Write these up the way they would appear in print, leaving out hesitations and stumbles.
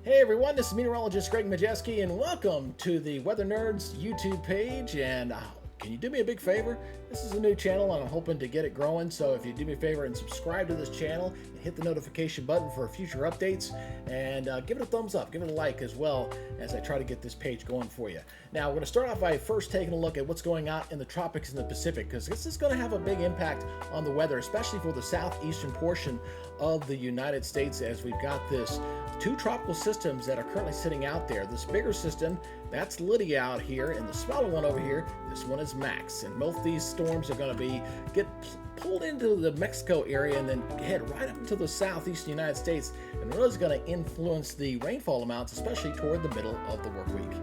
Hey everyone, this is meteorologist Greg Majeski, and welcome to the Weather Nerds YouTube page. And can you do me a big favor? This is a new channel and I'm hoping to get it growing, so if you do me a favor and subscribe to this channel and hit the notification button for future updates, and give it a thumbs up, give it a like as well as I try to get this page going for you. Now we're going to start off by first taking a look at what's going on in the tropics and the Pacific, because this is going to have a big impact on the weather, especially for the southeastern portion of the United States, as we've got this two tropical systems that are currently sitting out there. This bigger system, that's Lydia out here, and the smaller one over here, this one is Max. And both these storms are going to get pulled into the Mexico area and then head right up into the southeastern United States, and really is going to influence the rainfall amounts, especially toward the middle of the work week.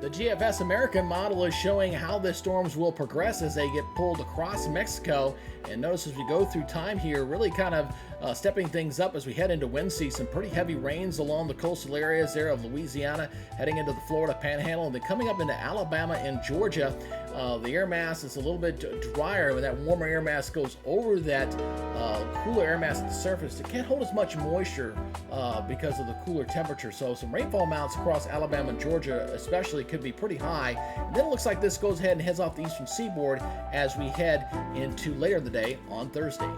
The GFS American model is showing how the storms will progress as they get pulled across Mexico. And notice as we go through time here, really kind of stepping things up as we head into Wednesday. Some pretty heavy rains along the coastal areas there of Louisiana, heading into the Florida Panhandle, and then coming up into Alabama and Georgia. The air mass is a little bit drier. When that warmer air mass goes over that cooler air mass at the surface, it can't hold as much moisture because of the cooler temperature. So some rainfall amounts across Alabama and Georgia especially could be pretty high. And then it looks like this goes ahead and heads off the eastern seaboard as we head into later in the day on Thursday.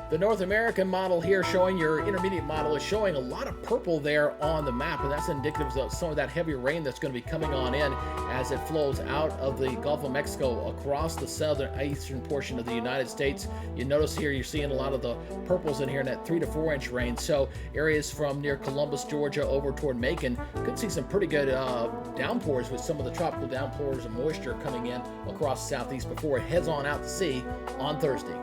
The North American model here showing, your intermediate model, is showing a lot of purple there on the map, and that's indicative of some of that heavy rain that's going to be coming on in as it flows out of the Gulf of Mexico across the southern eastern portion of the United States. You notice here you're seeing a lot of the purples in here in that 3 to 4 inch range. So areas from near Columbus, Georgia over toward Macon could see some pretty good downpours, with some of the tropical downpours and moisture coming in across the southeast before it heads on out to sea on Thursday.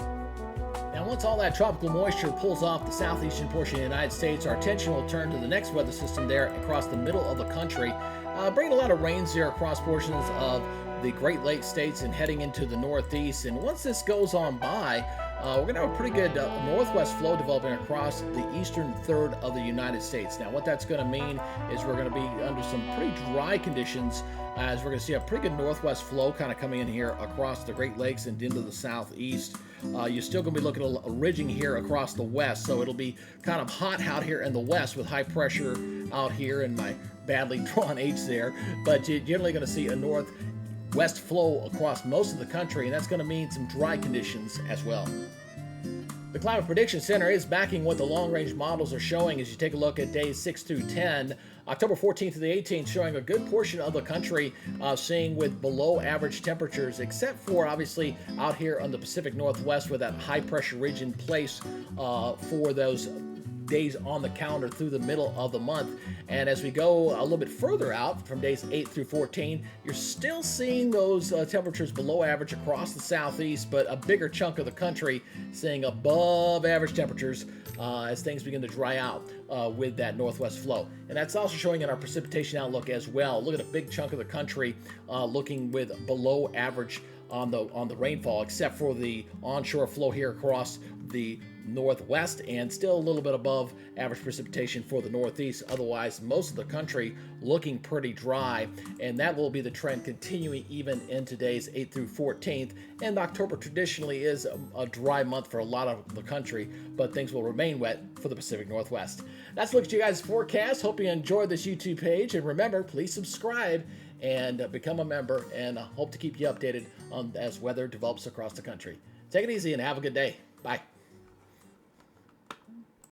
Now, once all that tropical moisture pulls off the southeastern portion of the United States, our attention will turn to the next weather system there across the middle of the country, bringing a lot of rains there across portions of the Great Lakes states and heading into the northeast. And once this goes on by, we're going to have a pretty good northwest flow developing across the eastern third of the United States. Now, what that's going to mean is we're going to be under some pretty dry conditions, as we're going to see a pretty good northwest flow kind of coming in here across the Great Lakes and into the southeast. You're still going to be looking at a ridging here across the west, so it'll be kind of hot out here in the west with high pressure out here in my badly drawn H there, but you're generally going to see a northwest flow across most of the country, and that's going to mean some dry conditions as well. The Climate Prediction Center is backing what the long-range models are showing as you take a look at days 6 through 10. October 14th to the 18th showing a good portion of the country seeing with below average temperatures, except for obviously out here on the Pacific Northwest with that high pressure ridge in place for those days on the calendar through the middle of the month. And as we go a little bit further out from days 8 through 14, you're still seeing those temperatures below average across the southeast, but a bigger chunk of the country seeing above average temperatures as things begin to dry out with that northwest flow. And that's also showing in our precipitation outlook as well. Look at a big chunk of the country looking with below average on the rainfall, except for the onshore flow here across the northwest, and still a little bit above average precipitation for the northeast. Otherwise, most of the country looking pretty dry, and that will be the trend continuing even into days 8 through 14th. And October traditionally is a dry month for a lot of the country, but things will remain wet for the Pacific Northwest. That's a look at you guys' forecast. Hope you enjoyed this YouTube page, and remember, please subscribe and become a member, and hope to keep you updated on as weather develops across the country. Take it easy and have a good day. Bye.